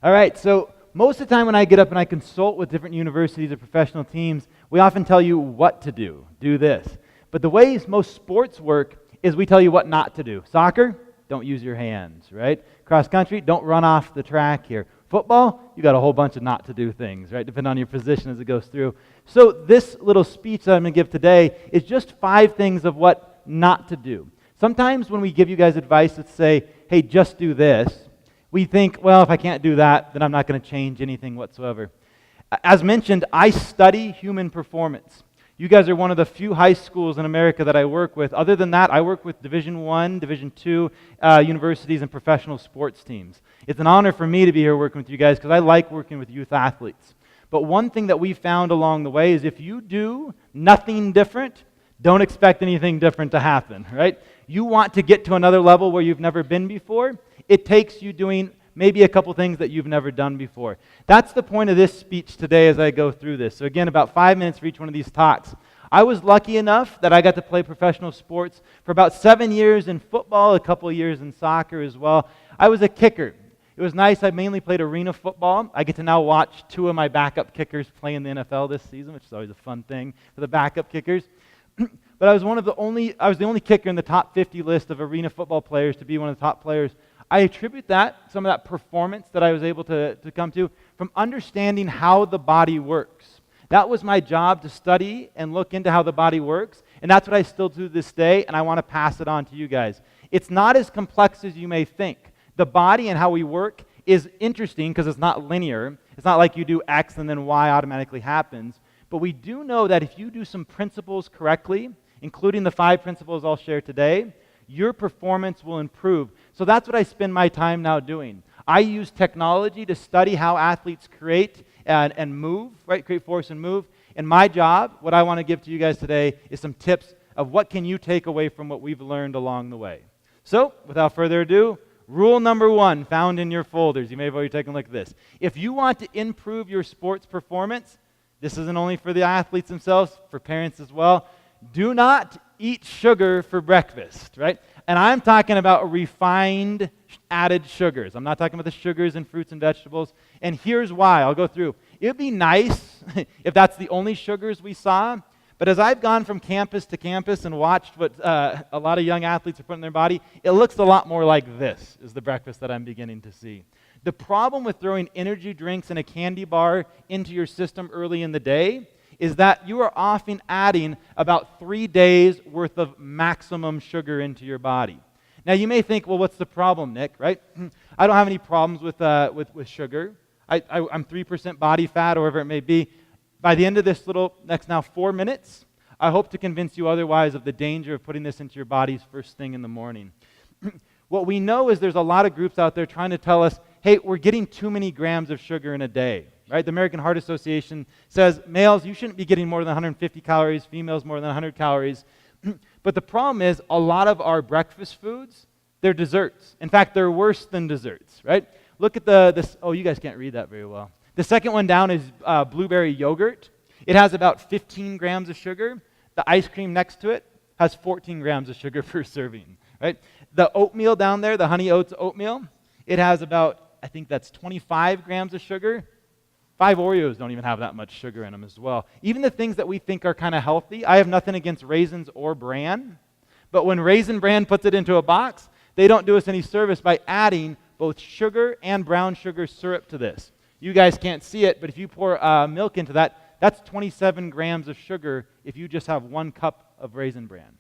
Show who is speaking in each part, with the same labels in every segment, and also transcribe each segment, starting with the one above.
Speaker 1: All right, so most of the time when I get up and I consult with different universities or professional teams, we often tell you what to do. Do this. But the way most sports work is we tell you what not to do. Soccer, don't use your hands, right? Cross country, don't run off the track here. Football, you got a whole bunch of not to do things, right? Depending on your position as it goes through. So this little speech that I'm going to give today is just 5 things of what not to do. Sometimes when we give you guys advice that say, hey, just do this, we think, well, if I can't do that, then I'm not going to change anything whatsoever. As mentioned, I study human performance. You guys are one of the few high schools in America that I work with. Other than that, I work with Division I, Division II universities and professional sports teams. It's an honor for me to be here working with you guys because I like working with youth athletes. But one thing that we found along the way is if you do nothing different, don't expect anything different to happen, right? You want to get to another level where you've never been before, it takes you doing maybe a couple things that you've never done before. That's the point of this speech today as I go through this. So again, about 5 minutes for each one of these talks. I was lucky enough that I got to play professional sports for about 7 years in football, a couple of years in soccer as well. I was a kicker. It was nice. I mainly played arena football. I get to now watch 2 of my backup kickers play in the NFL this season, which is always a fun thing for the backup kickers. But I was the only kicker in the top 50 list of arena football players to be one of the top players. I attribute some of that performance that I was able to come to from understanding how the body works. That was my job, to study and look into how the body works, and that's what I still do this day, and I want to pass it on to you guys. It's not as complex as you may think. The body and how we work is interesting because it's not linear. It's not like you do X and then Y automatically happens. But we do know that if you do some principles correctly, including the 5 principles I'll share today, your performance will improve. So that's what I spend my time now doing. I use technology to study how athletes create and move, right? Create force and move. And my job, what I want to give to you guys today, is some tips of what can you take away from what we've learned along the way. So, without further ado, rule number 1 found in your folders. You may have already taken a look at this. If you want to improve your sports performance, this isn't only for the athletes themselves, for parents as well. Do not eat sugar for breakfast, right? And I'm talking about refined added sugars. I'm not talking about the sugars in fruits and vegetables. And here's why. I'll go through. It would be nice if that's the only sugars we saw. But as I've gone from campus to campus and watched what a lot of young athletes are putting in their body, it looks a lot more like this is the breakfast that I'm beginning to see. The problem with throwing energy drinks and a candy bar into your system early in the day is that you are often adding about 3 days worth of maximum sugar into your body. Now you may think, well, what's the problem, Nick, right? I don't have any problems with sugar. I'm 3% body fat or whatever it may be. By the end of this next 4 minutes, I hope to convince you otherwise of the danger of putting this into your bodies first thing in the morning. What we know is there's a lot of groups out there trying to tell us, hey, we're getting too many grams of sugar in a day, right? The American Heart Association says males, you shouldn't be getting more than 150 calories, females more than 100 calories. But the problem is a lot of our breakfast foods, they're desserts. In fact, they're worse than desserts, right? Look at this. Oh, you guys can't read that very well. The second one down is blueberry yogurt. It has about 15 grams of sugar. The ice cream next to it has 14 grams of sugar per serving, right? The oatmeal down there, the honey oats oatmeal, it has about, I think that's 25 grams of sugar. 5 Oreos don't even have that much sugar in them as well. Even the things that we think are kind of healthy, I have nothing against raisins or bran, but when Raisin Bran puts it into a box, they don't do us any service by adding both sugar and brown sugar syrup to this. You guys can't see it, but if you pour milk into that, that's 27 grams of sugar if you just have 1 cup of Raisin Bran.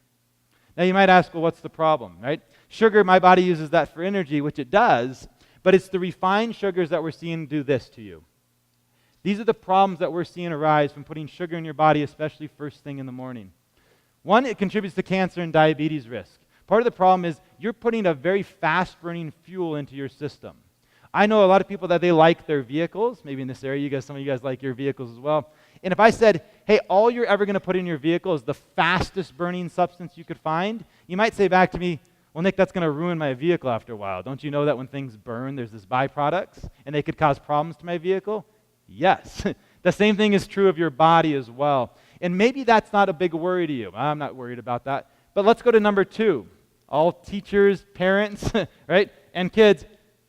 Speaker 1: Now you might ask, well, what's the problem, right? Sugar, my body uses that for energy, which it does, but it's the refined sugars that we're seeing do this to you. These are the problems that we're seeing arise from putting sugar in your body, especially first thing in the morning. 1, it contributes to cancer and diabetes risk. Part of the problem is you're putting a very fast-burning fuel into your system. I know a lot of people that they like their vehicles. Maybe in this area, some of you guys like your vehicles as well. And if I said, hey, all you're ever going to put in your vehicle is the fastest burning substance you could find, you might say back to me, well, Nick, that's going to ruin my vehicle after a while. Don't you know that when things burn, there's this byproducts, and they could cause problems to my vehicle? Yes. The same thing is true of your body as well. And maybe that's not a big worry to you. I'm not worried about that. But let's go to number 2. All teachers, parents, right, and kids,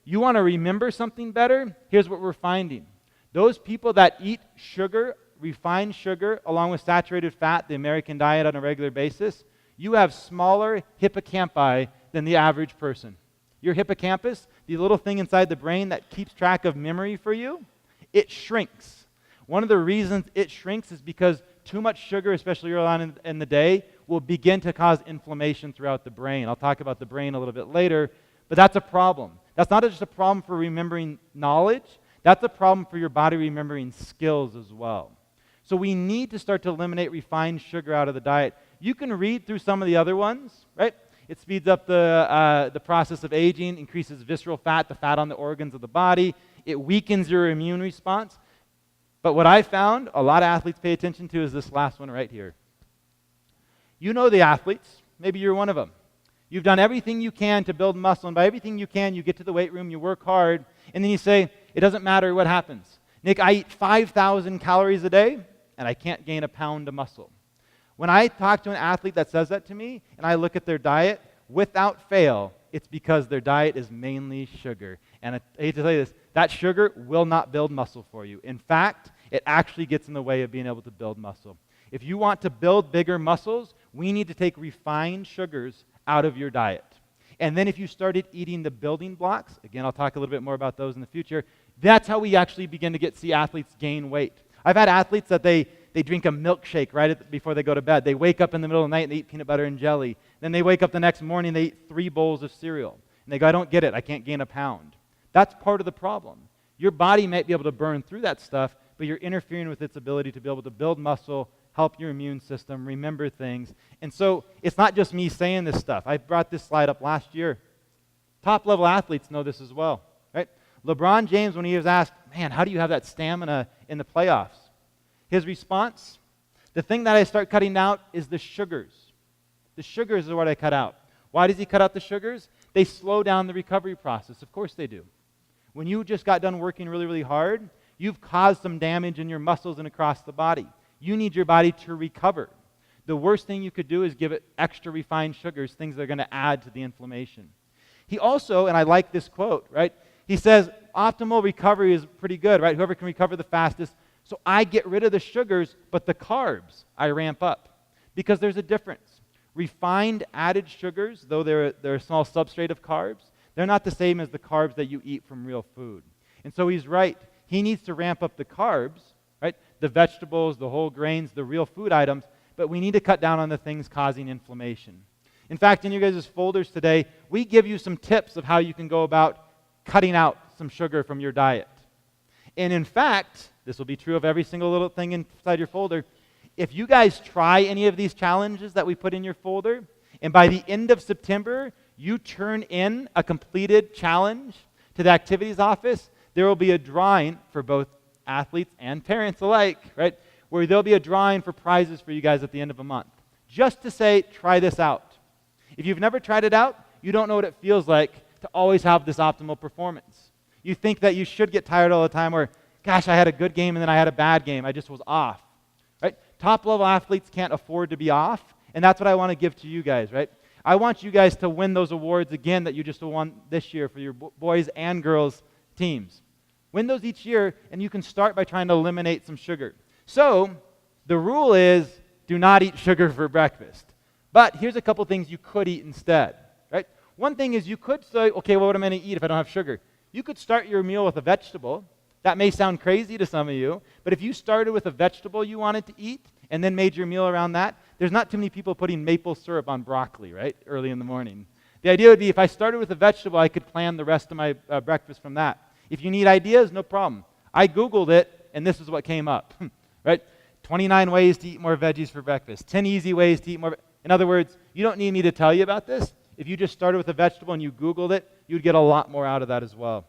Speaker 1: You want to remember something better? Here's what we're finding. Those people that eat sugar, refined sugar, along with saturated fat, the American diet on a regular basis, you have smaller hippocampi than the average person. Your hippocampus, the little thing inside the brain that keeps track of memory for you, it shrinks. One of the reasons it shrinks is because too much sugar, especially early on in the day, will begin to cause inflammation throughout the brain. I'll talk about the brain a little bit later, but that's a problem. That's not just a problem for remembering knowledge, that's a problem for your body remembering skills as well. So we need to start to eliminate refined sugar out of the diet. You can read through some of the other ones, right? It speeds up the process of aging, increases visceral fat, the fat on the organs of the body. It weakens your immune response. But what I found a lot of athletes pay attention to is this last one right here. You know the athletes. Maybe you're one of them. You've done everything you can to build muscle, and by everything you can, you get to the weight room, you work hard, and then you say, it doesn't matter what happens. Nick, I eat 5,000 calories a day, and I can't gain a pound of muscle. When I talk to an athlete that says that to me, and I look at their diet, without fail, it's because their diet is mainly sugar. And I hate to tell you this, that sugar will not build muscle for you. In fact, it actually gets in the way of being able to build muscle. If you want to build bigger muscles, we need to take refined sugars out of your diet. And then if you started eating the building blocks, again, I'll talk a little bit more about those in the future, that's how we actually begin to see athletes gain weight. I've had athletes that they drink a milkshake before they go to bed. They wake up in the middle of the night and they eat peanut butter and jelly. Then they wake up the next morning and they eat 3 bowls of cereal. And they go, I don't get it. I can't gain a pound. That's part of the problem. Your body might be able to burn through that stuff, but you're interfering with its ability to be able to build muscle, help your immune system, remember things. And so it's not just me saying this stuff. I brought this slide up last year. Top-level athletes know this as well, right? LeBron James, when he was asked, man, how do you have that stamina in the playoffs? His response, the thing that I start cutting out is the sugars. The sugars are what I cut out. Why does he cut out the sugars? They slow down the recovery process. Of course they do. When you just got done working really, really hard, you've caused some damage in your muscles and across the body. You need your body to recover. The worst thing you could do is give it extra refined sugars, things that are going to add to the inflammation. He also, and I like this quote, right? He says, optimal recovery is pretty good, right? Whoever can recover the fastest. So I get rid of the sugars, but the carbs I ramp up. Because there's a difference. Refined added sugars, though they're a small substrate of carbs, they're not the same as the carbs that you eat from real food. And so he's right. He needs to ramp up the carbs, right? The vegetables, the whole grains, the real food items, but we need to cut down on the things causing inflammation. In fact, in your guys' folders today, we give you some tips of how you can go about cutting out some sugar from your diet. And in fact, this will be true of every single little thing inside your folder. If you guys try any of these challenges that we put in your folder, and by the end of September, you turn in a completed challenge to the activities office, there will be a drawing for both athletes and parents alike, right? Where there'll be a drawing for prizes for you guys at the end of a month. Just to say, try this out. If you've never tried it out, you don't know what it feels like to always have this optimal performance. You think that you should get tired all the time, or, gosh, I had a good game and then I had a bad game. I just was off, right? Top-level athletes can't afford to be off, and that's what I want to give to you guys, right? I want you guys to win those awards again that you just won this year for your boys and girls teams. Win those each year, and you can start by trying to eliminate some sugar. So, the rule is, do not eat sugar for breakfast. But here's a couple things you could eat instead, right? One thing is you could say, okay, well, what am I going to eat if I don't have sugar? You could start your meal with a vegetable. That may sound crazy to some of you, but if you started with a vegetable you wanted to eat and then made your meal around that, there's not too many people putting maple syrup on broccoli, right, early in the morning. The idea would be if I started with a vegetable, I could plan the rest of my breakfast from that. If you need ideas, no problem. I Googled it, and this is what came up, right? 29 ways to eat more veggies for breakfast. 10 easy ways to eat more. In other words, you don't need me to tell you about this. If you just started with a vegetable and you Googled it, you'd get a lot more out of that as well.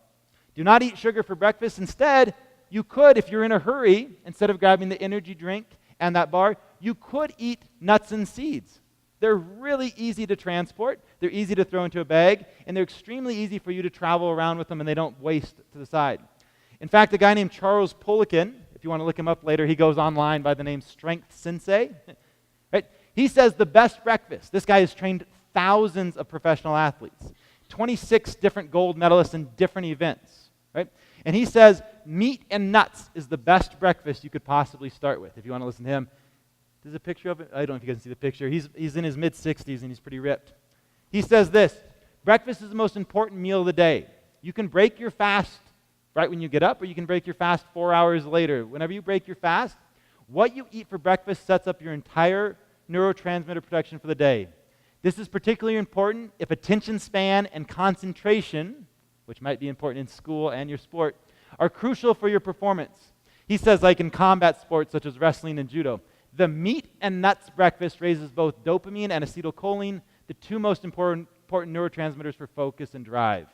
Speaker 1: Do not eat sugar for breakfast. Instead, you could, if you're in a hurry, instead of grabbing the energy drink and that bar, you could eat nuts and seeds. They're really easy to transport. They're easy to throw into a bag, and they're extremely easy for you to travel around with them, and they don't waste to the side. In fact, a guy named Charles Poliquin, if you want to look him up later, he goes online by the name Strength Sensei. Right? He says the best breakfast. This guy has trained thousands of professional athletes. 26 different gold medalists in different events, right? And he says meat and nuts is the best breakfast you could possibly start with. If you want to listen to him, there's a picture of it. I don't know if you guys can see the picture. He's in his mid-60s and he's pretty ripped. He says this: breakfast is the most important meal of the day. You can break your fast right when you get up, or you can break your fast 4 hours later. Whenever you break your fast, what you eat for breakfast sets up your entire neurotransmitter production for the day. This is particularly important if attention span and concentration, which might be important in school and your sport, are crucial for your performance. He says, like in combat sports such as wrestling and judo, the meat and nuts breakfast raises both dopamine and acetylcholine, the two most important neurotransmitters for focus and drive.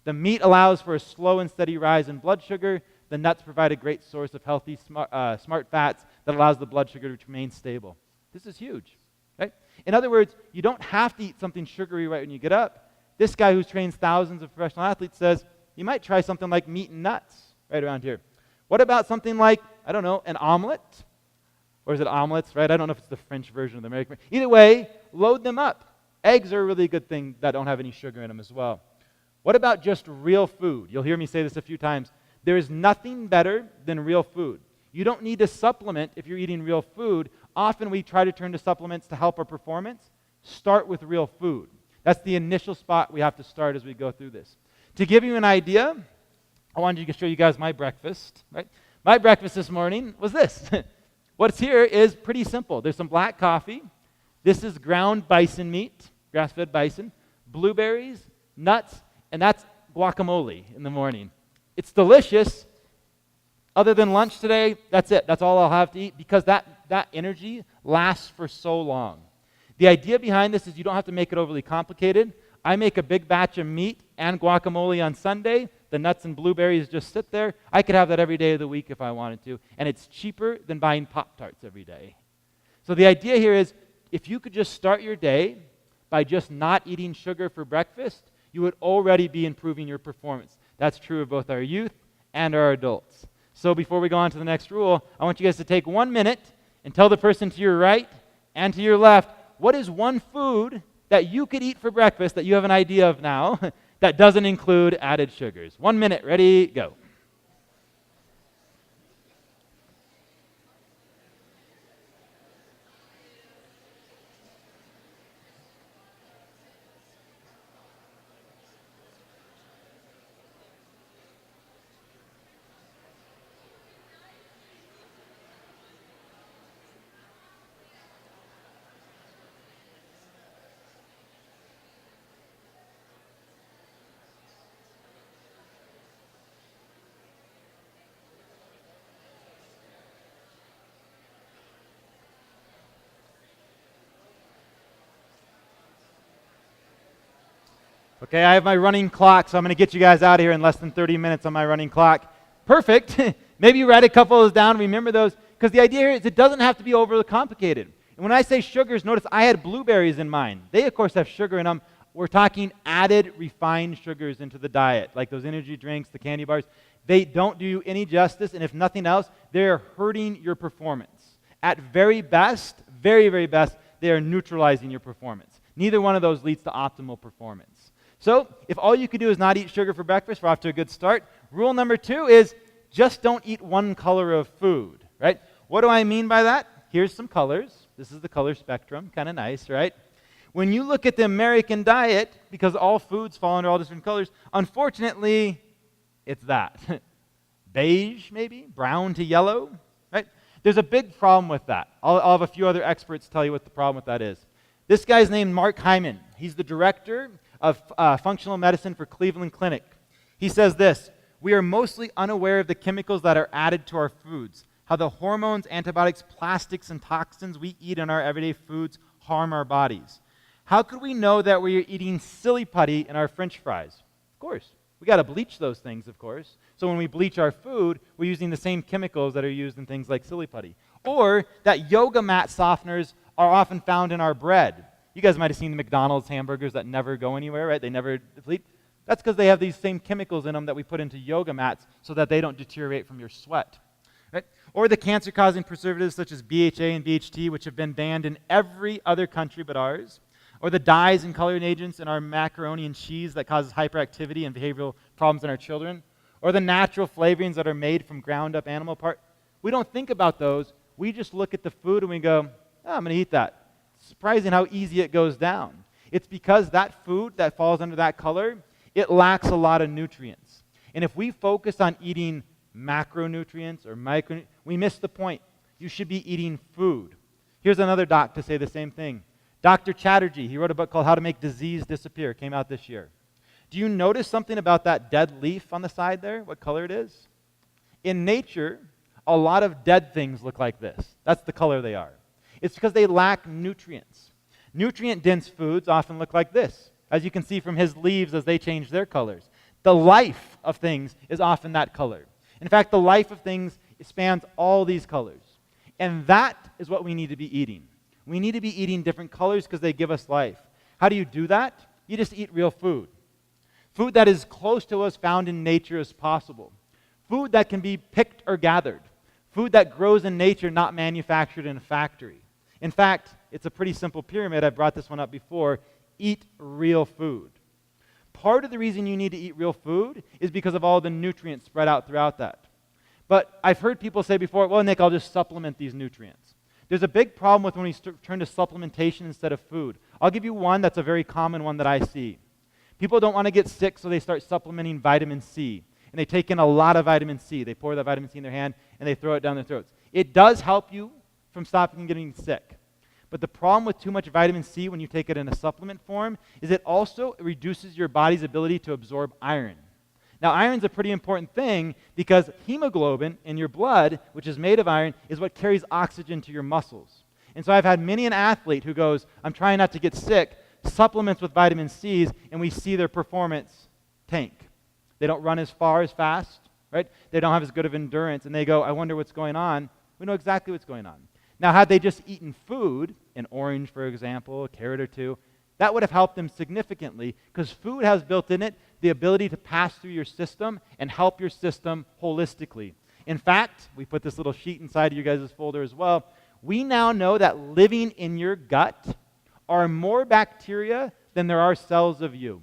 Speaker 1: The meat allows for a slow and steady rise in blood sugar. The nuts provide a great source of healthy, smart fats that allows the blood sugar to remain stable. This is huge, right? In other words, you don't have to eat something sugary right when you get up. This guy who trains thousands of professional athletes says, you might try something like meat and nuts right around here. What about something like, I don't know, an omelet? Or is it omelets, right? I don't know if it's the French version of the American. Either way, load them up. Eggs are a really good thing that don't have any sugar in them as well. What about just real food? You'll hear me say this a few times. There is nothing better than real food. You don't need to supplement if you're eating real food. Often we try to turn to supplements to help our performance. Start with real food. That's the initial spot we have to start as we go through this. To give you an idea, I wanted to show you guys my breakfast, right? My breakfast this morning was this. What's here is pretty simple. There's some black coffee. This is ground bison meat, grass-fed bison, blueberries, nuts, and that's guacamole in the morning. It's delicious. Other than lunch today, that's it. That's all I'll have to eat because that energy lasts for so long. The idea behind this is you don't have to make it overly complicated. I make a big batch of meat and guacamole on Sunday. The nuts and blueberries just sit there. I could have that every day of the week if I wanted to, and it's cheaper than buying Pop-Tarts every day. So the idea here is if you could just start your day by just not eating sugar for breakfast, you would already be improving your performance. That's true of both our youth and our adults. So before we go on to the next rule, I want you guys to take 1 minute and tell the person to your right and to your left, what is one food that you could eat for breakfast that you have an idea of now that doesn't include added sugars? 1 minute, ready, go. Okay, I have my running clock, so I'm going to get you guys out of here in less than 30 minutes on my running clock. Perfect. Maybe you write a couple of those down, remember those, because the idea here is it doesn't have to be overly complicated. And when I say sugars, notice I had blueberries in mind. They, of course, have sugar in them. We're talking added refined sugars into the diet, like those energy drinks, the candy bars. They don't do you any justice, and if nothing else, they're hurting your performance. At very best, very, very best, they are neutralizing your performance. Neither one of those leads to optimal performance. So if all you could do is not eat sugar for breakfast, we're off to a good start. Rule number 2 is just don't eat one color of food, right? What do I mean by that? Here's some colors. This is the color spectrum, kind of nice, right? When you look at the American diet, because all foods fall under all different colors, unfortunately, it's that. Beige, maybe, brown to yellow, right? There's a big problem with that. I'll have a few other experts tell you what the problem with that is. This guy's named Mark Hyman. He's the director of functional medicine for Cleveland Clinic. He says this: we are mostly unaware of the chemicals that are added to our foods, how the hormones, antibiotics, plastics, and toxins we eat in our everyday foods harm our bodies. How could we know that we are eating silly putty in our French fries? Of course. We got to bleach those things, of course. So when we bleach our food, we're using the same chemicals that are used in things like silly putty. Or that yoga mat softeners are often found in our bread. You guys might have seen the McDonald's hamburgers that never go anywhere, right? They never deplete. That's because they have these same chemicals in them that we put into yoga mats so that they don't deteriorate from your sweat. Right? Or the cancer-causing preservatives such as BHA and BHT, which have been banned in every other country but ours. Or the dyes and coloring agents in our macaroni and cheese that causes hyperactivity and behavioral problems in our children. Or the natural flavorings that are made from ground up animal parts. We don't think about those. We just look at the food and we go, oh, I'm going to eat that. It's surprising how easy it goes down. It's because that food that falls under that color, it lacks a lot of nutrients. And if we focus on eating macronutrients or micronutrients, we miss the point. You should be eating food. Here's another doc to say the same thing. Dr. Chatterjee, he wrote a book called How to Make Disease Disappear, came out this year. Do you notice something about that dead leaf on the side there, what color it is? In nature, a lot of dead things look like this. That's the color they are. It's because they lack nutrients. Nutrient-dense foods often look like this, as you can see from his leaves as they change their colors. The life of things is often that color. In fact, the life of things spans all these colors. And that is what we need to be eating. We need to be eating different colors because they give us life. How do you do that? You just eat real food. Food that is close to us, found in nature as possible. Food that can be picked or gathered. Food that grows in nature, not manufactured in a factory. In fact, it's a pretty simple pyramid. I've brought this one up before. Eat real food. Part of the reason you need to eat real food is because of all the nutrients spread out throughout that. But I've heard people say before, well, Nick, I'll just supplement these nutrients. There's a big problem with when we turn to supplementation instead of food. I'll give you one that's a very common one that I see. People don't want to get sick, so they start supplementing vitamin C. And they take in a lot of vitamin C. They pour that vitamin C in their hand, and they throw it down their throats. It does help you from stopping getting sick. But the problem with too much vitamin C when you take it in a supplement form is it also reduces your body's ability to absorb iron. Now, iron's a pretty important thing because hemoglobin in your blood, which is made of iron, is what carries oxygen to your muscles. And so I've had many an athlete who goes, I'm trying not to get sick, supplements with vitamin C's, and we see their performance tank. They don't run as far as fast, right? They don't have as good of endurance, and they go, I wonder what's going on. We know exactly what's going on. Now, had they just eaten food, an orange, for example, a carrot or two, that would have helped them significantly because food has built in it the ability to pass through your system and help your system holistically. In fact, we put this little sheet inside of you guys' folder as well. We now know that living in your gut are more bacteria than there are cells of you.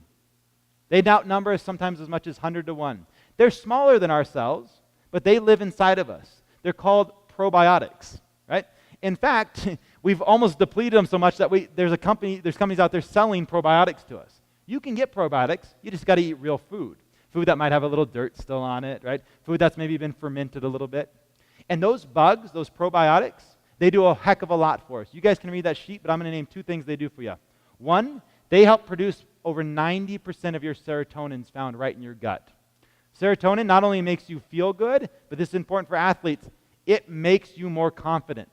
Speaker 1: They outnumber us sometimes as much as 100 to 1. They're smaller than our cells, but they live inside of us. They're called probiotics, right? In fact, we've almost depleted them so much that there's companies out there selling probiotics to us. You can get probiotics, you just got to eat real food. Food that might have a little dirt still on it, right? Food that's maybe been fermented a little bit. And those bugs, those probiotics, they do a heck of a lot for us. You guys can read that sheet, but I'm going to name two things they do for you. One, they help produce over 90% of your serotonins found right in your gut. Serotonin not only makes you feel good, but this is important for athletes, it makes you more confident.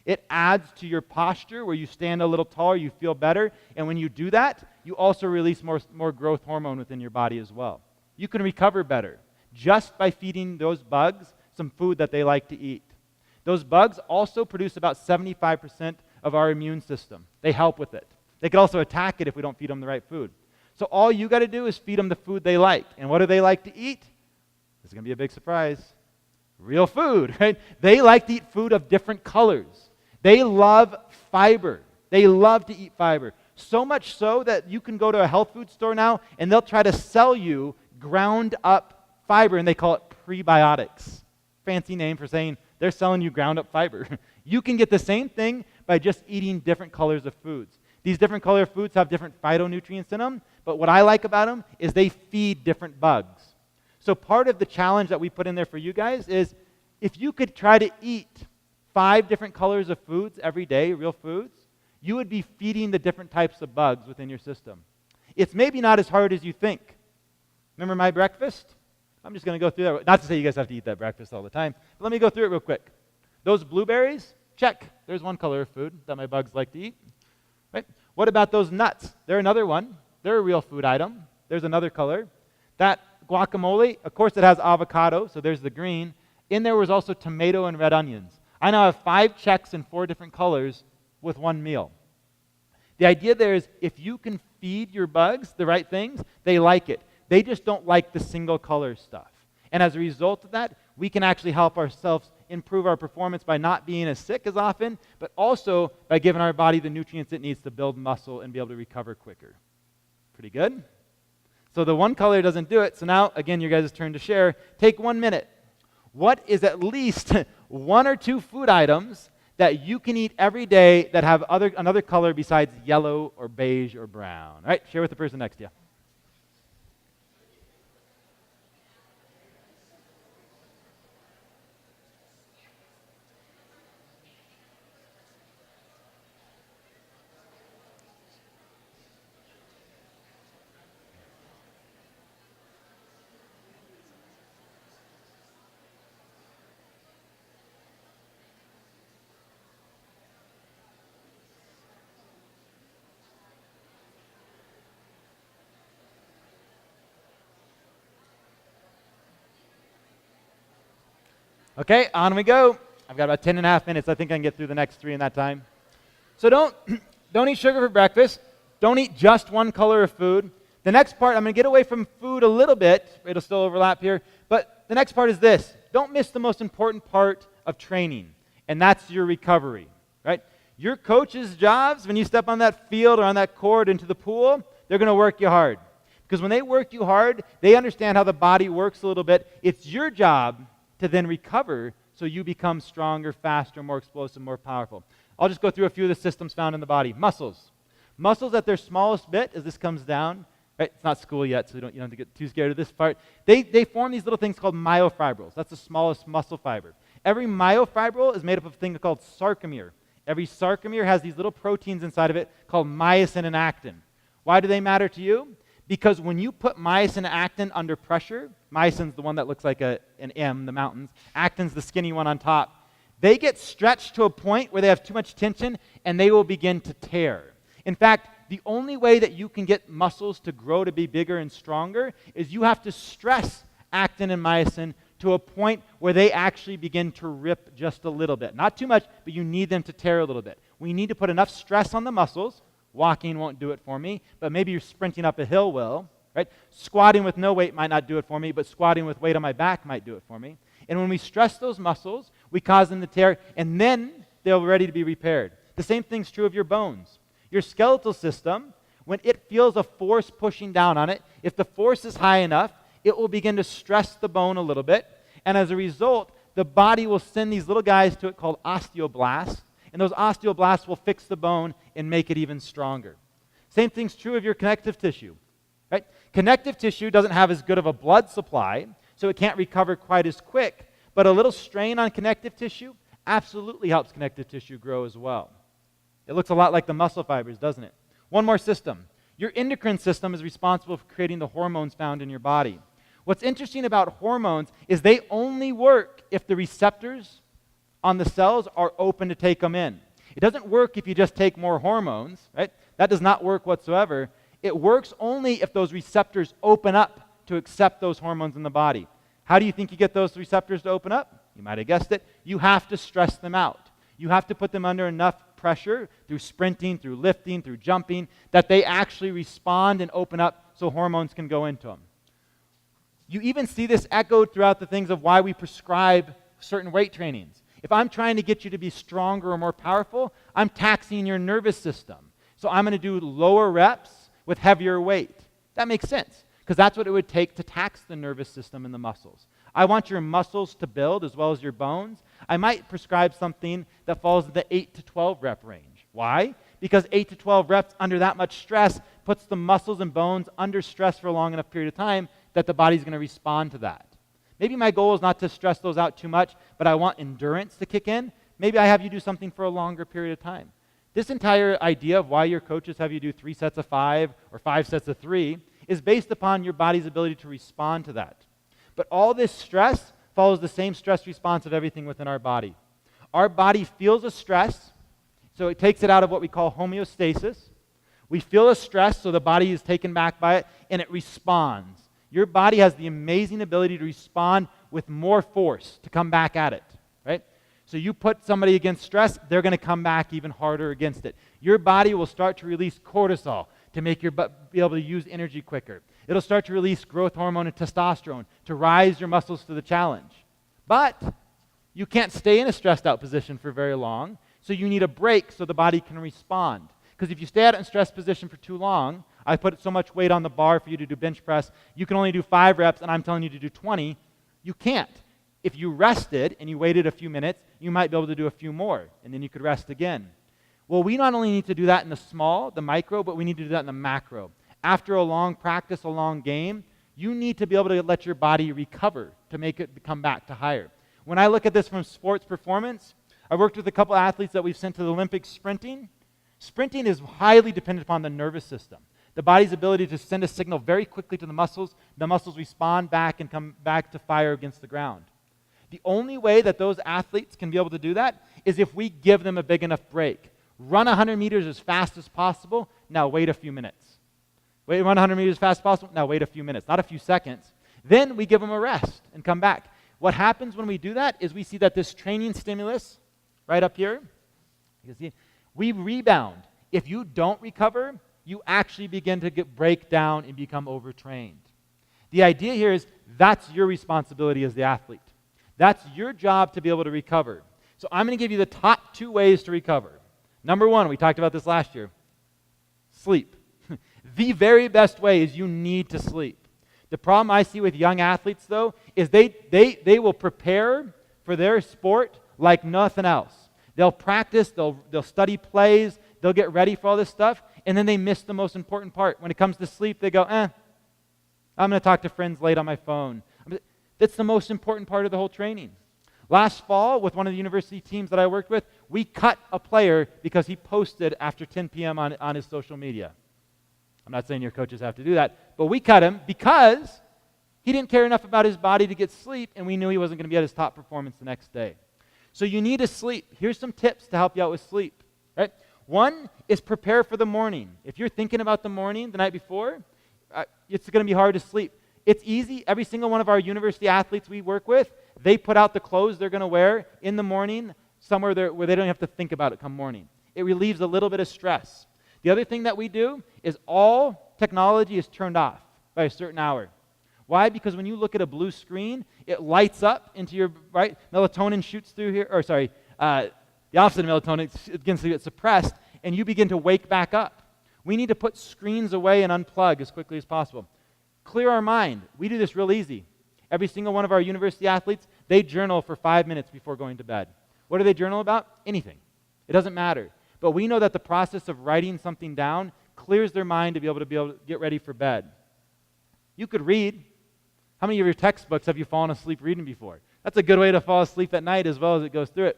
Speaker 1: It adds to your posture where you stand a little taller, you feel better, and when you do that, you also release more growth hormone within your body as well. You can recover better just by feeding those bugs some food that they like to eat. Those bugs also produce about 75% of our immune system. They help with it. They could also attack it if we don't feed them the right food. So all you got to do is feed them the food they like. And what do they like to eat? This is going to be a big surprise. Real food, right? They like to eat food of different colors. They love fiber. They love to eat fiber. So much so that you can go to a health food store now and they'll try to sell you ground up fiber and they call it prebiotics. Fancy name for saying they're selling you ground up fiber. You can get the same thing by just eating different colors of foods. These different color foods have different phytonutrients in them, but what I like about them is they feed different bugs. So part of the challenge that we put in there for you guys is if you could try to eat 5 different colors of foods every day, real foods, you would be feeding the different types of bugs within your system. It's maybe not as hard as you think. Remember my breakfast? I'm just going to go through that. Not to say you guys have to eat that breakfast all the time, but let me go through it real quick. Those blueberries, check. There's one color of food that my bugs like to eat. Right? What about those nuts? They're another one. They're a real food item. There's another color. That guacamole, of course it has avocado, so there's the green. In there was also tomato and red onions. I now have 5 checks in 4 different colors with one meal. The idea there is if you can feed your bugs the right things, they like it. They just don't like the single color stuff. And as a result of that, we can actually help ourselves improve our performance by not being as sick as often, but also by giving our body the nutrients it needs to build muscle and be able to recover quicker. Pretty good? So the one color doesn't do it. So now, again, your guys' turn to share. Take 1 minute. What is at least 1 or 2 food items that you can eat every day that have another color besides yellow or beige or brown? All right, share with the person next to you. Okay, on we go. I've got about 10 and a half minutes. I think I can get through the next 3 in that time. So don't eat sugar for breakfast. Don't eat just one color of food. The next part, I'm going to get away from food a little bit. It'll still overlap here. But the next part is this. Don't miss the most important part of training, and that's your recovery, right? Your coach's jobs, when you step on that field or on that court into the pool, they're going to work you hard. Because when they work you hard, they understand how the body works a little bit. It's your job to then recover so you become stronger, faster, more explosive, more powerful. I'll just go through a few of the systems found in the body. Muscles. Muscles at their smallest bit, as this comes down, right? It's not school yet, so you don't have to get too scared of this part. They form these little things called myofibrils. That's the smallest muscle fiber. Every myofibril is made up of a thing called sarcomere. Every sarcomere has these little proteins inside of it called myosin and actin. Why do they matter to you? Because when you put myosin and actin under pressure, myosin's the one that looks like an M, the mountains, actin's the skinny one on top, they get stretched to a point where they have too much tension and they will begin to tear. In fact, the only way that you can get muscles to grow to be bigger and stronger is you have to stress actin and myosin to a point where they actually begin to rip just a little bit. Not too much, but you need them to tear a little bit. We need to put enough stress on the muscles. Walking won't do it for me, but maybe you're sprinting up a hill will, right? Squatting with no weight might not do it for me, but squatting with weight on my back might do it for me. And when we stress those muscles, we cause them to tear, and then they're ready to be repaired. The same thing's true of your bones. Your skeletal system, when it feels a force pushing down on it, if the force is high enough, it will begin to stress the bone a little bit, and as a result, the body will send these little guys to it called osteoblasts, and those osteoblasts will fix the bone and make it even stronger. Same thing's true of your connective tissue, right? Connective tissue doesn't have as good of a blood supply, so it can't recover quite as quick, but a little strain on connective tissue absolutely helps connective tissue grow as well. It looks a lot like the muscle fibers, doesn't it? One more system. Your endocrine system is responsible for creating the hormones found in your body. What's interesting about hormones is they only work if the receptors on the cells are open to take them in. It doesn't work if you just take more hormones, right? That does not work whatsoever. It works only if those receptors open up to accept those hormones in the body. How do you think you get those receptors to open up? You might have guessed it. You have to stress them out. You have to put them under enough pressure through sprinting, through lifting, through jumping, that they actually respond and open up so hormones can go into them. You even see this echoed throughout the things of why we prescribe certain weight trainings. If I'm trying to get you to be stronger or more powerful, I'm taxing your nervous system. So I'm going to do lower reps with heavier weight. That makes sense, because that's what it would take to tax the nervous system and the muscles. I want your muscles to build as well as your bones. I might prescribe something that falls in the 8 to 12 rep range. Why? Because 8 to 12 reps under that much stress puts the muscles and bones under stress for a long enough period of time that the body's going to respond to that. Maybe my goal is not to stress those out too much, but I want endurance to kick in. Maybe I have you do something for a longer period of time. This entire idea of why your coaches have you do 3 sets of 5 or 5 sets of 3 is based upon your body's ability to respond to that. But all this stress follows the same stress response of everything within our body. Our body feels a stress, so it takes it out of what we call homeostasis. We feel a stress, so the body is taken back by it, and it responds. Your body has the amazing ability to respond with more force to come back at it, right? So you put somebody against stress, they're going to come back even harder against it. Your body will start to release cortisol to make your be able to use energy quicker. It'll start to release growth hormone and testosterone to rise your muscles to the challenge. But you can't stay in a stressed out position for very long, so you need a break so the body can respond. Because if you stay out in stress position for too long, I put so much weight on the bar for you to do bench press, you can only do 5 reps, and I'm telling you to do 20, you can't. If you rested and you waited a few minutes, you might be able to do a few more, and then you could rest again. Well, we not only need to do that in the small, the micro, but we need to do that in the macro. After a long practice, a long game, you need to be able to let your body recover to make it come back to higher. When I look at this from sports performance, I worked with a couple athletes that we've sent to the Olympics sprinting. Sprinting is highly dependent upon the nervous system. The body's ability to send a signal very quickly to the muscles respond back and come back to fire against the ground. The only way that those athletes can be able to do that is if we give them a big enough break. Run 100 meters as fast as possible, now wait a few minutes. Run 100 meters as fast as possible, now wait a few minutes, not a few seconds. Then we give them a rest and come back. What happens when we do that is we see that this training stimulus, right up here, you can see, we rebound. If you don't recover, you actually begin to break down and become overtrained. The idea here is that's your responsibility as the athlete. That's your job to be able to recover. So I'm going to give you the top 2 ways to recover. Number 1, we talked about this last year, sleep. The very best way is you need to sleep. The problem I see with young athletes, though, is they will prepare for their sport like nothing else. They'll practice, they'll study plays, they'll get ready for all this stuff, and then they miss the most important part. When it comes to sleep, they go, I'm going to talk to friends late on my phone. That's the most important part of the whole training. Last fall, with one of the university teams that I worked with, we cut a player because he posted after 10 p.m. on his social media. I'm not saying your coaches have to do that, but we cut him because he didn't care enough about his body to get sleep, and we knew he wasn't going to be at his top performance the next day. So you need to sleep. Here's some tips to help you out with sleep. Right? 1 is prepare for the morning. If you're thinking about the morning the night before, it's going to be hard to sleep. It's easy. Every single one of our university athletes we work with, they put out the clothes they're going to wear in the morning somewhere where they don't have to think about it come morning. It relieves a little bit of stress. The other thing that we do is all technology is turned off by a certain hour. Why? Because when you look at a blue screen, it lights up into your, right? Melatonin shoots through here, the opposite of melatonin, it begins to get suppressed, and you begin to wake back up. We need to put screens away and unplug as quickly as possible. Clear our mind. We do this real easy. Every single one of our university athletes, they journal for 5 minutes before going to bed. What do they journal about? Anything. It doesn't matter. But we know that the process of writing something down clears their mind to be able to get ready for bed. You could read. How many of your textbooks have you fallen asleep reading before? That's a good way to fall asleep at night as well as it goes through it.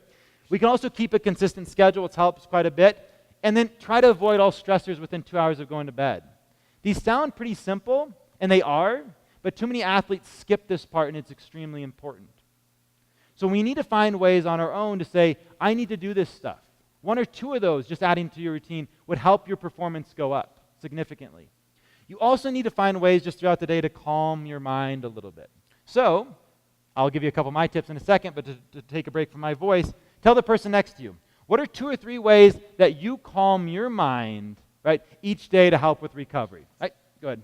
Speaker 1: We can also keep a consistent schedule, which helps quite a bit, and then try to avoid all stressors within 2 hours of going to bed. These sound pretty simple, and they are, but too many athletes skip this part, and it's extremely important. So we need to find ways on our own to say, I need to do this stuff. 1 or 2 of those, just adding to your routine, would help your performance go up significantly. You also need to find ways just throughout the day to calm your mind a little bit. So, I'll give you a couple of my tips in a second, but to take a break from my voice, tell the person next to you, what are 2 or 3 ways that you calm your mind, right, each day to help with recovery? Right? Go ahead.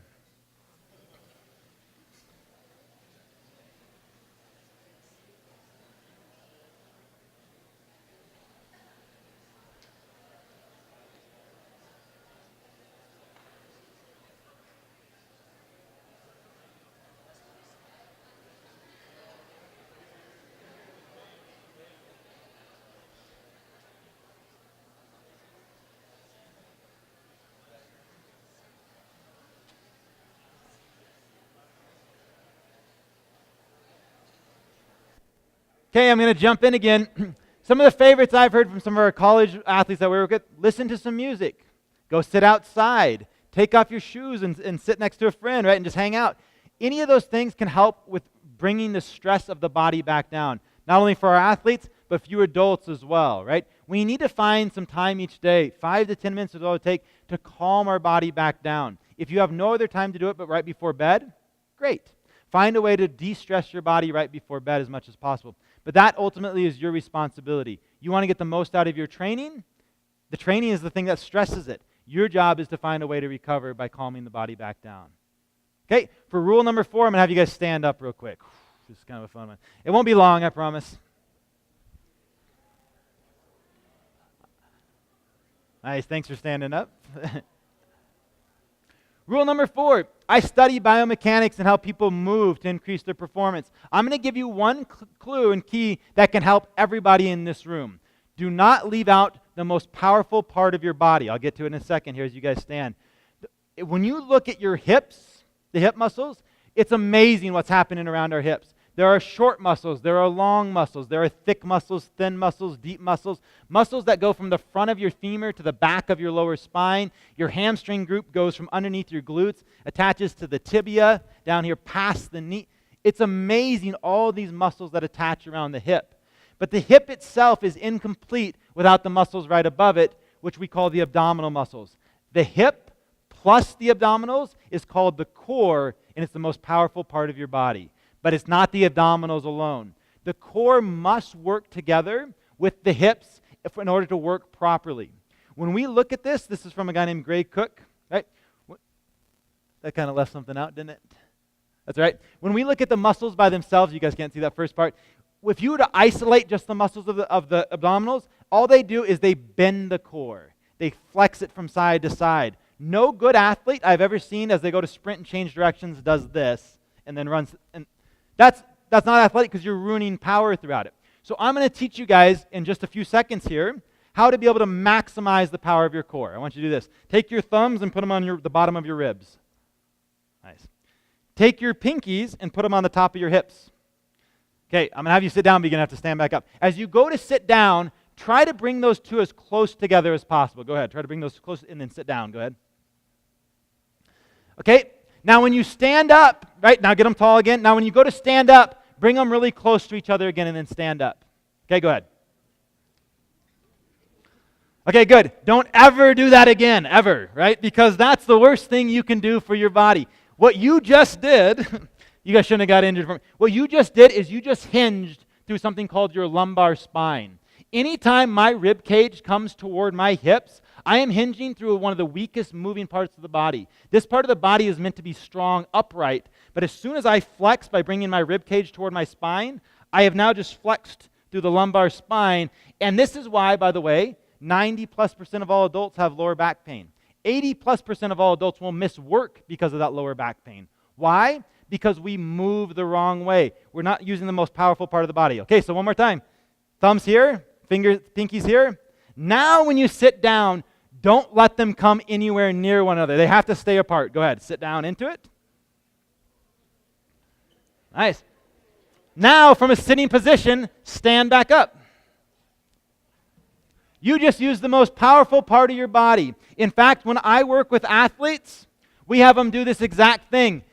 Speaker 1: Okay, I'm going to jump in again. Some of the favorites I've heard from some of our college athletes that we work with, listen to some music. Go sit outside. Take off your shoes and sit next to a friend, right, and just hang out. Any of those things can help with bringing the stress of the body back down, not only for our athletes, but for you adults as well, right? We need to find some time each day, 5 to 10 minutes is all it takes, to calm our body back down. If you have no other time to do it but right before bed, great. Find a way to de-stress your body right before bed as much as possible. But that ultimately is your responsibility. You want to get the most out of your training? The training is the thing that stresses it. Your job is to find a way to recover by calming the body back down. Okay, for rule number 4, I'm going to have you guys stand up real quick. It's just kind of a fun one. It won't be long, I promise. Nice, thanks for standing up. Rule number 4, I study biomechanics and how people move to increase their performance. I'm going to give you one clue and key that can help everybody in this room. Do not leave out the most powerful part of your body. I'll get to it in a second here as you guys stand. When you look at your hips, the hip muscles, it's amazing what's happening around our hips. There are short muscles, there are long muscles, there are thick muscles, thin muscles, deep muscles, muscles that go from the front of your femur to the back of your lower spine. Your hamstring group goes from underneath your glutes, attaches to the tibia, down here past the knee. It's amazing all these muscles that attach around the hip. But the hip itself is incomplete without the muscles right above it, which we call the abdominal muscles. The hip plus the abdominals is called the core, and it's the most powerful part of your body. But it's not the abdominals alone. The core must work together with the hips in order to work properly. When we look at this is from a guy named Gray Cook, right? That kind of left something out, didn't it? That's right. When we look at the muscles by themselves, you guys can't see that first part. If you were to isolate just the muscles of the abdominals, all they do is they bend the core. They flex it from side to side. No good athlete I've ever seen as they go to sprint and change directions does this and then runs. And that's not athletic because you're ruining power throughout it. So I'm going to teach you guys in just a few seconds here how to be able to maximize the power of your core. I want you to do this. Take your thumbs and put them on the bottom of your ribs. Nice. Take your pinkies and put them on the top of your hips. Okay, I'm going to have you sit down, but you're going to have to stand back up. As you go to sit down, try to bring those two as close together as possible. Go ahead. Try to bring those close and then sit down. Go ahead. Okay, now when you stand up, right, now get them tall again. Now when you go to stand up, bring them really close to each other again and then stand up. Okay, go ahead. Okay, good. Don't ever do that again, ever, right? Because that's the worst thing you can do for your body. What you just did, you guys shouldn't have got injured from it. What you just did is you just hinged through something called your lumbar spine. Anytime my rib cage comes toward my hips, I am hinging through one of the weakest moving parts of the body. This part of the body is meant to be strong, upright, but as soon as I flex by bringing my rib cage toward my spine, I have now just flexed through the lumbar spine, and this is why, by the way, 90+% of all adults have lower back pain. 80+% of all adults will miss work because of that lower back pain. Why? Because we move the wrong way. We're not using the most powerful part of the body. Okay, so one more time. Thumbs here, fingers, pinkies here. Now when you sit down, don't let them come anywhere near one another. They have to stay apart. Go ahead, sit down into it. Nice. Now from a sitting position, stand back up. You just use the most powerful part of your body. In fact, when I work with athletes, we have them do this exact thing.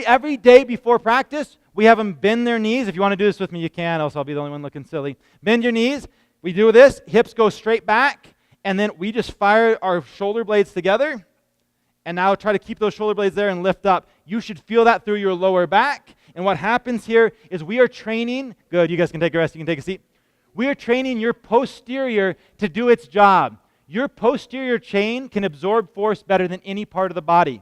Speaker 1: Every day before practice, we have them bend their knees. If you want to do this with me, you can, else I'll be the only one looking silly. Bend your knees. We do this. Hips go straight back. And then we just fire our shoulder blades together. And now try to keep those shoulder blades there and lift up. You should feel that through your lower back. And what happens here is we are training. Good, you guys can take a rest. You can take a seat. We are training your posterior to do its job. Your posterior chain can absorb force better than any part of the body.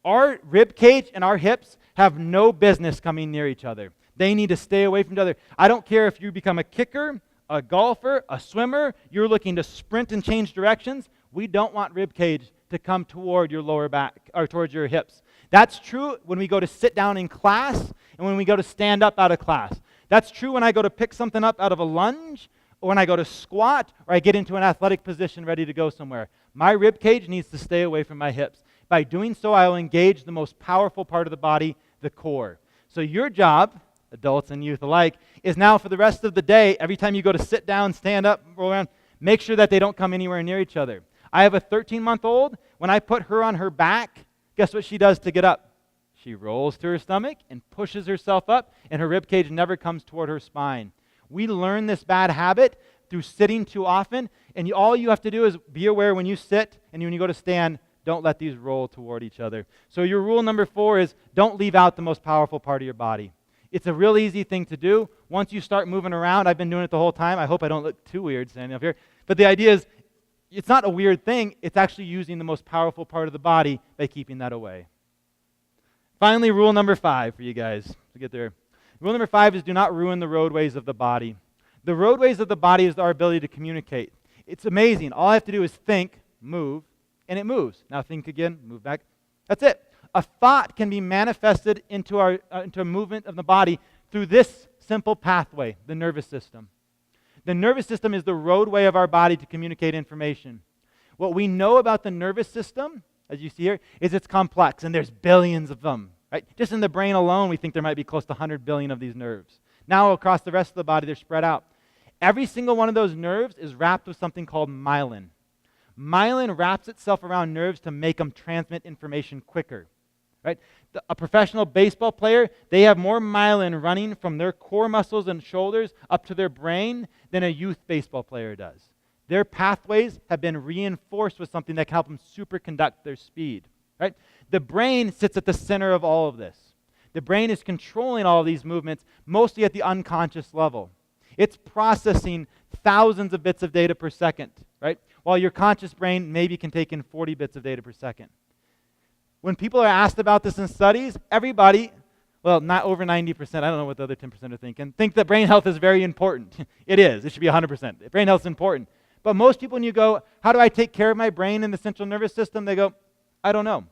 Speaker 1: Our rib cage and our hips have no business coming near each other. They need to stay away from each other. I don't care if you become a kicker, a golfer, a swimmer, you're looking to sprint and change directions. We don't want rib cage to come toward your lower back or towards your hips. That's true when we go to sit down in class and when we go to stand up out of class. That's true when I go to pick something up out of a lunge or when I go to squat or I get into an athletic position ready to go somewhere. My rib cage needs to stay away from my hips. By doing so, I will engage the most powerful part of the body, the core. So your job, adults and youth alike, is now for the rest of the day, every time you go to sit down, stand up, roll around, make sure that they don't come anywhere near each other. I have a 13-month-old. When I put her on her back, guess what she does to get up? She rolls to her stomach and pushes herself up, and her rib cage never comes toward her spine. We learn this bad habit through sitting too often, and all you have to do is be aware when you sit and when you go to stand, don't let these roll toward each other. So your rule number 4 is don't leave out the most powerful part of your body. It's a real easy thing to do. Once you start moving around, I've been doing it the whole time. I hope I don't look too weird standing up here. But the idea is, it's not a weird thing. It's actually using the most powerful part of the body by keeping that away. Finally, rule number 5 for you guys to get there. Rule number 5 is do not ruin the roadways of the body. The roadways of the body is our ability to communicate. It's amazing. All I have to do is think, move, and it moves. Now think again, move back. That's it. A thought can be manifested into a movement of the body through this simple pathway, the nervous system. The nervous system is the roadway of our body to communicate information. What we know about the nervous system, as you see here, is it's complex, and there's billions of them. Right? Just in the brain alone, we think there might be close to 100 billion of these nerves. Now across the rest of the body, they're spread out. Every single one of those nerves is wrapped with something called myelin. Myelin wraps itself around nerves to make them transmit information quicker. Right? A professional baseball player, they have more myelin running from their core muscles and shoulders up to their brain than a youth baseball player does. Their pathways have been reinforced with something that can help them superconduct their speed. Right? The brain sits at the center of all of this. The brain is controlling all of these movements, mostly at the unconscious level. It's processing thousands of bits of data per second, right? While your conscious brain maybe can take in 40 bits of data per second. When people are asked about this in studies, everybody, well, not over 90%, I don't know what the other 10% are thinking, think that brain health is very important. It is. It should be 100%. Brain health is important. But most people, when you go, how do I take care of my brain and the central nervous system? They go, I don't know.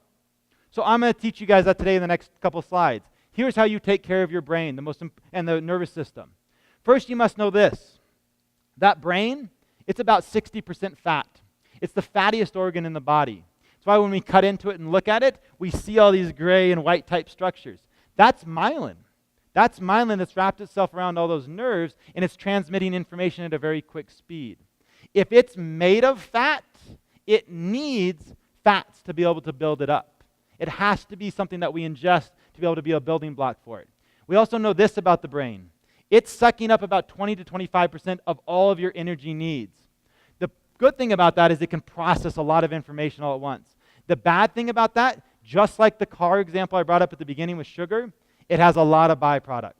Speaker 1: So I'm going to teach you guys that today in the next couple slides. Here's how you take care of your brain and the nervous system. First, you must know this. That brain, it's about 60% fat. It's the fattiest organ in the body. That's why when we cut into it and look at it, we see all these gray and white type structures. That's myelin. That's myelin that's wrapped itself around all those nerves, and it's transmitting information at a very quick speed. If it's made of fat, it needs fats to be able to build it up. It has to be something that we ingest to be able to be a building block for it. We also know this about the brain. It's sucking up about 20 to 25% of all of your energy needs. The good thing about that is it can process a lot of information all at once. The bad thing about that, just like the car example I brought up at the beginning with sugar, it has a lot of byproduct.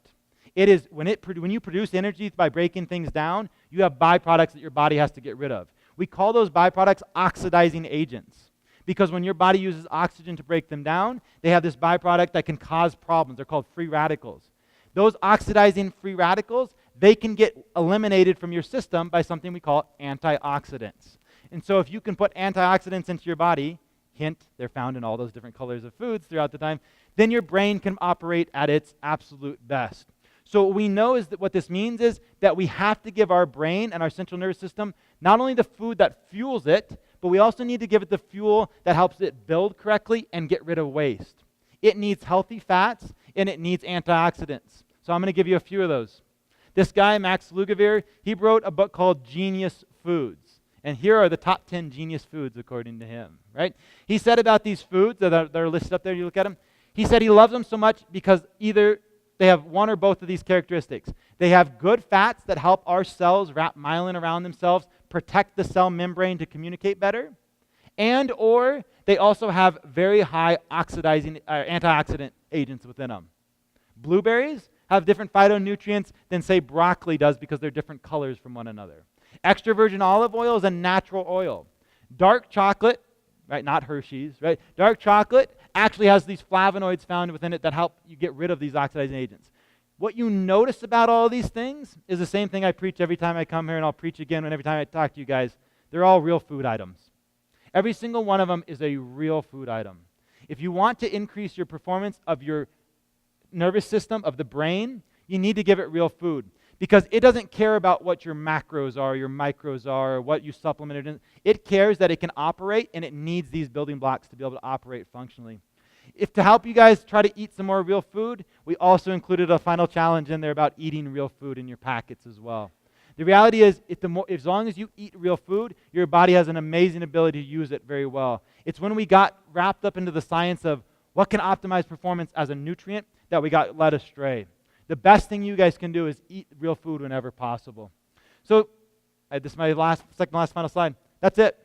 Speaker 1: It is when you produce energy by breaking things down, you have byproducts that your body has to get rid of. We call those byproducts oxidizing agents. Because when your body uses oxygen to break them down, they have this byproduct that can cause problems. They're called free radicals. Those oxidizing free radicals, they can get eliminated from your system by something we call antioxidants. And so if you can put antioxidants into your body, hint, they're found in all those different colors of foods throughout the time, then your brain can operate at its absolute best. So what we know is that what this means is that we have to give our brain and our central nervous system not only the food that fuels it, but we also need to give it the fuel that helps it build correctly and get rid of waste. It needs healthy fats, and it needs antioxidants. So I'm going to give you a few of those. This guy, Max Lugavere, he wrote a book called Genius Foods. And here are the top 10 genius foods according to him, right? He said about these foods that are listed up there, you look at them, he said he loves them so much because either they have one or both of these characteristics. They have good fats that help our cells wrap myelin around themselves, protect the cell membrane to communicate better, and or they also have very high antioxidant agents within them. Blueberries have different phytonutrients than, say, broccoli does because they're different colors from one another. Extra virgin olive oil is a natural oil. Dark chocolate, right, not Hershey's, right? Dark chocolate actually has these flavonoids found within it that help you get rid of these oxidizing agents. What you notice about all of these things is the same thing I preach every time I come here, and I'll preach again every time I talk to you guys. They're all real food items. Every single one of them is a real food item. If you want to increase your performance of your nervous system, of the brain, you need to give it real food. Because it doesn't care about what your macros are, your micros are, or what you supplement it in. It cares that it can operate, and it needs these building blocks to be able to operate functionally. If to help you guys try to eat some more real food, we also included a final challenge in there about eating real food in your packets as well. The reality is, as long as you eat real food, your body has an amazing ability to use it very well. It's when we got wrapped up into the science of what can optimize performance as a nutrient that we got led astray. The best thing you guys can do is eat real food whenever possible. So, this is my second last final slide. That's it.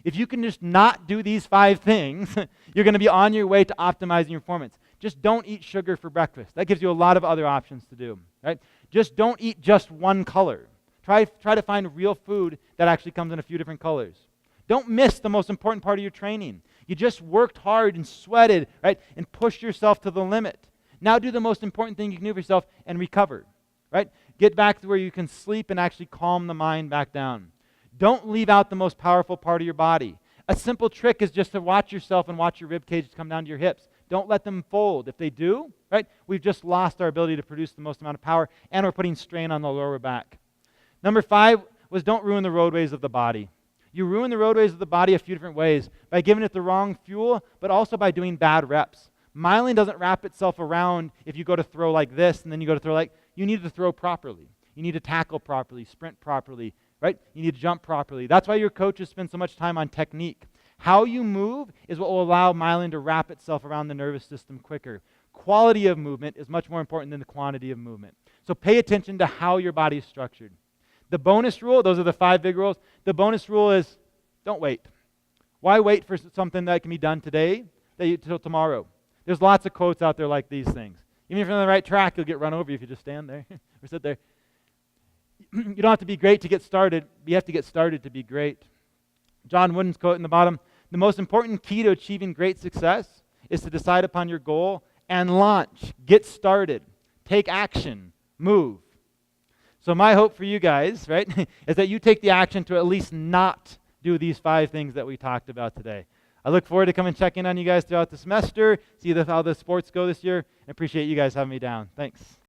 Speaker 1: If you can just not do these 5 things, you're going to be on your way to optimizing your performance. Just don't eat sugar for breakfast. That gives you a lot of other options to do, right? Just don't eat just one color. Try to find real food that actually comes in a few different colors. Don't miss the most important part of your training. You just worked hard and sweated, right, and pushed yourself to the limit. Now do the most important thing you can do for yourself and recover, right? Get back to where you can sleep and actually calm the mind back down. Don't leave out the most powerful part of your body. A simple trick is just to watch yourself and watch your rib cages come down to your hips. Don't let them fold. If they do, right, we've just lost our ability to produce the most amount of power, and we're putting strain on the lower back. Number 5 was don't ruin the roadways of the body. You ruin the roadways of the body a few different ways, by giving it the wrong fuel, but also by doing bad reps. Myelin doesn't wrap itself around if you go to throw like this, and then you go to throw like, you need to throw properly. You need to tackle properly, sprint properly, right? You need to jump properly. That's why your coaches spend so much time on technique. How you move is what will allow myelin to wrap itself around the nervous system quicker. Quality of movement is much more important than the quantity of movement. So pay attention to how your body is structured. The bonus rule, those are the 5 big rules. The bonus rule is don't wait. Why wait for something that can be done today till tomorrow? There's lots of quotes out there like these things. Even if you're on the right track, you'll get run over if you just stand there or sit there. You don't have to be great to get started. You have to get started to be great. John Wooden's quote in the bottom, the most important key to achieving great success is to decide upon your goal and launch. Get started. Take action. Move. So my hope for you guys, right, is that you take the action to at least not do these 5 things that we talked about today. I look forward to coming check in on you guys throughout the semester, see how the sports go this year, and appreciate you guys having me down. Thanks.